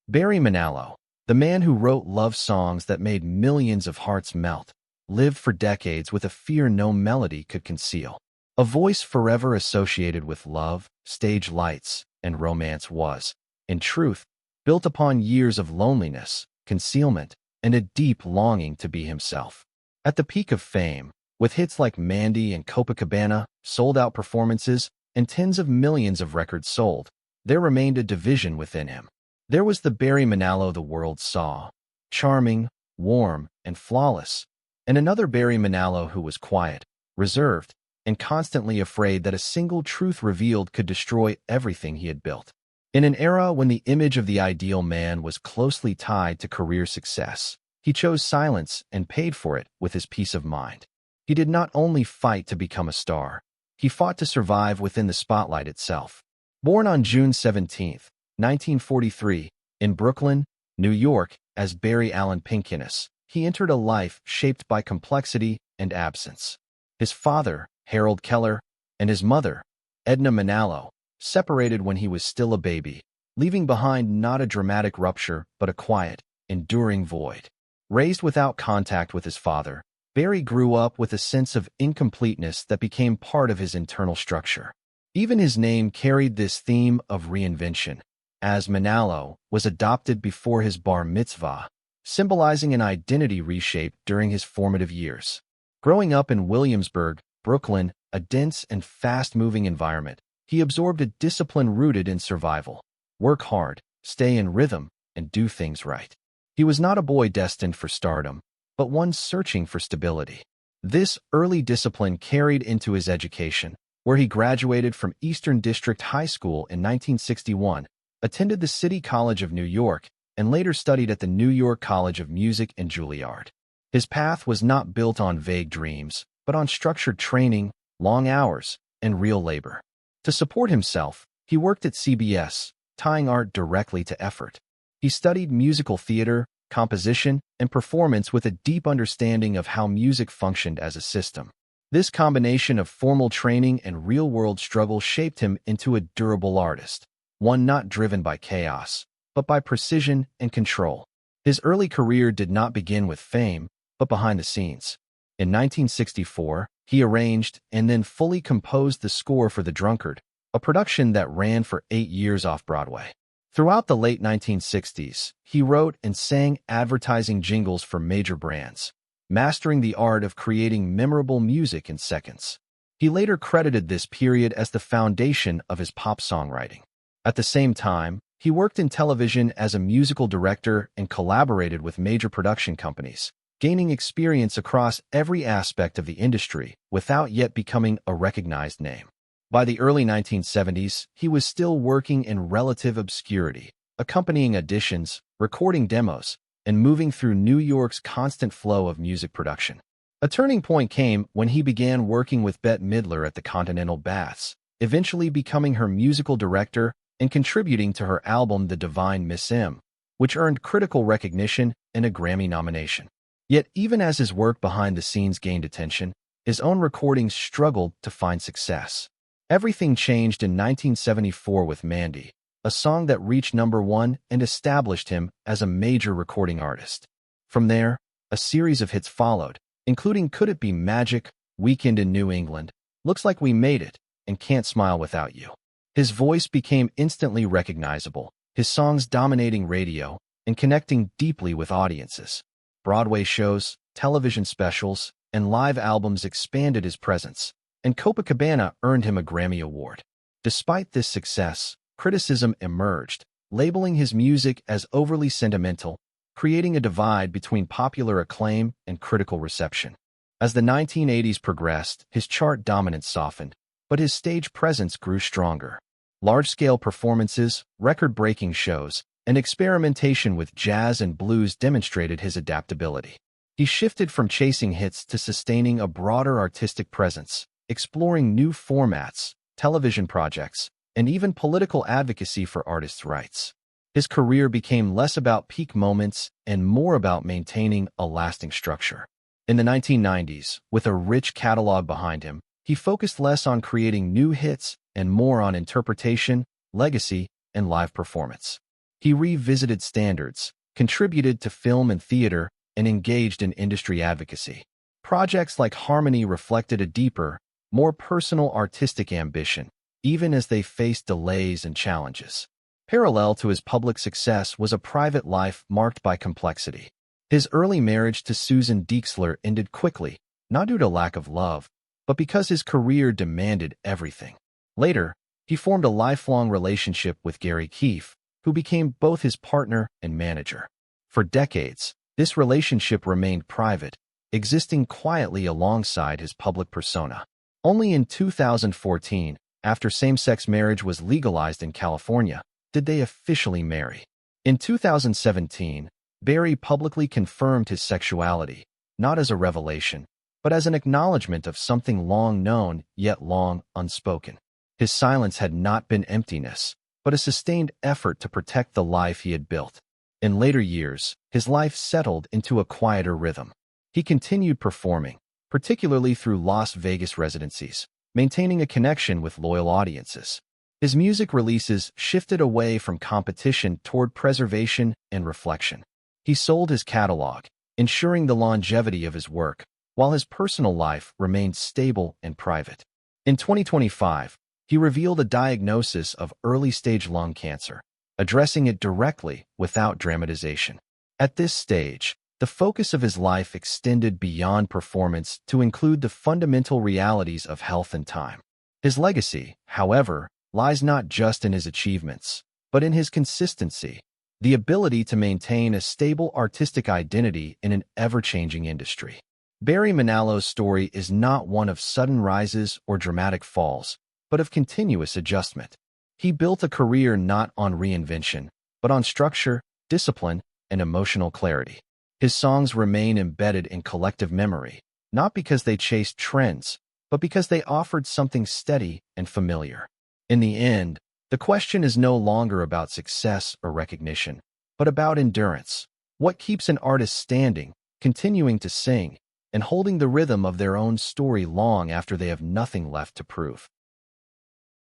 Barry Manalo, the man who wrote love songs that made millions of hearts melt, lived for decades with a fear no melody could conceal. A voice forever associated with love, stage lights, and romance was, in truth, built upon years of loneliness, concealment, and a deep longing to be himself. At the peak of fame, with hits like Mandy and Copacabana, sold-out performances, and tens of millions of records sold, there remained a division within him. There was the Barry Manalo the world saw, charming, warm, and flawless, and another Barry Manalo who was quiet, reserved, and constantly afraid that a single truth revealed could destroy everything he had built. In an era when the image of the ideal man was closely tied to career success, he chose silence and paid for it with his peace of mind. He did not only fight to become a star, he fought to survive within the spotlight itself. Born on June 17, 1943, in Brooklyn, New York, as Barry Allen Pinkiness, he entered a life shaped by complexity and absence. His father, Harold Keller, and his mother, Edna Manilow, separated when he was still a baby, leaving behind not a dramatic rupture but a quiet, enduring void. Raised without contact with his father, Barry grew up with a sense of incompleteness that became part of his internal structure. Even his name carried this theme of reinvention, as Manilow was adopted before his bar mitzvah, symbolizing an identity reshaped during his formative years. Growing up in Williamsburg, Brooklyn, a dense and fast-moving environment, he absorbed a discipline rooted in survival. Work hard, stay in rhythm, and do things right. He was not a boy destined for stardom, but one searching for stability. This early discipline carried into his education, where he graduated from Eastern District High School in 1961, attended the City College of New York, and later studied at the New York College of Music and Juilliard. His path was not built on vague dreams, but on structured training, long hours, and real labor. To support himself, he worked at CBS, tying art directly to effort. He studied musical theater, composition, and performance with a deep understanding of how music functioned as a system. This combination of formal training and real-world struggle shaped him into a durable artist, one not driven by chaos, but by precision and control. His early career did not begin with fame, but behind the scenes. In 1964, he arranged and then fully composed the score for The Drunkard, a production that ran for 8 years off-Broadway. Throughout the late 1960s, he wrote and sang advertising jingles for major brands, mastering the art of creating memorable music in seconds. He later credited this period as the foundation of his pop songwriting. At the same time, he worked in television as a musical director and collaborated with major production companies, gaining experience across every aspect of the industry without yet becoming a recognized name. By the early 1970s, he was still working in relative obscurity, accompanying auditions, recording demos, and moving through New York's constant flow of music production. A turning point came when he began working with Bette Midler at the Continental Baths, eventually becoming her musical director and contributing to her album The Divine Miss M, which earned critical recognition and a Grammy nomination. Yet even as his work behind the scenes gained attention, his own recordings struggled to find success. Everything changed in 1974 with Mandy, a song that reached #1 and established him as a major recording artist. From there, a series of hits followed, including Could It Be Magic, Weekend in New England, Looks Like We Made It, and Can't Smile Without You. His voice became instantly recognizable, his songs dominating radio and connecting deeply with audiences. Broadway shows, television specials, and live albums expanded his presence, and Copacabana earned him a Grammy Award. Despite this success, criticism emerged, labeling his music as overly sentimental, creating a divide between popular acclaim and critical reception. As the 1980s progressed, his chart dominance softened, but his stage presence grew stronger. Large-scale performances, record-breaking shows, and experimentation with jazz and blues demonstrated his adaptability. He shifted from chasing hits to sustaining a broader artistic presence, exploring new formats, television projects, and even political advocacy for artists' rights. His career became less about peak moments and more about maintaining a lasting structure. In the 1990s, with a rich catalog behind him, he focused less on creating new hits and more on interpretation, legacy, and live performance. He revisited standards, contributed to film and theater, and engaged in industry advocacy. Projects like Harmony reflected a deeper, more personal artistic ambition, even as they faced delays and challenges. Parallel to his public success was a private life marked by complexity. His early marriage to Susan Deichsler ended quickly, not due to lack of love, but because his career demanded everything. Later, he formed a lifelong relationship with Gary Keefe, who became both his partner and manager. For decades, this relationship remained private, existing quietly alongside his public persona. Only in 2014, after same-sex marriage was legalized in California, did they officially marry. In 2017, Barry publicly confirmed his sexuality, not as a revelation, but as an acknowledgement of something long known yet long unspoken. His silence had not been emptiness, but a sustained effort to protect the life he had built. In later years, his life settled into a quieter rhythm. He continued performing, particularly through Las Vegas residencies, maintaining a connection with loyal audiences. His music releases shifted away from competition toward preservation and reflection. He sold his catalog, ensuring the longevity of his work, while his personal life remained stable and private. In 2025, he revealed a diagnosis of early-stage lung cancer, addressing it directly without dramatization. At this stage, the focus of his life extended beyond performance to include the fundamental realities of health and time. His legacy, however, lies not just in his achievements, but in his consistency, the ability to maintain a stable artistic identity in an ever-changing industry. Barry Manalow's story is not one of sudden rises or dramatic falls, but of continuous adjustment. He built a career not on reinvention, but on structure, discipline, and emotional clarity. His songs remain embedded in collective memory, not because they chased trends, but because they offered something steady and familiar. In the end, the question is no longer about success or recognition, but about endurance. What keeps an artist standing, continuing to sing, and holding the rhythm of their own story long after they have nothing left to prove?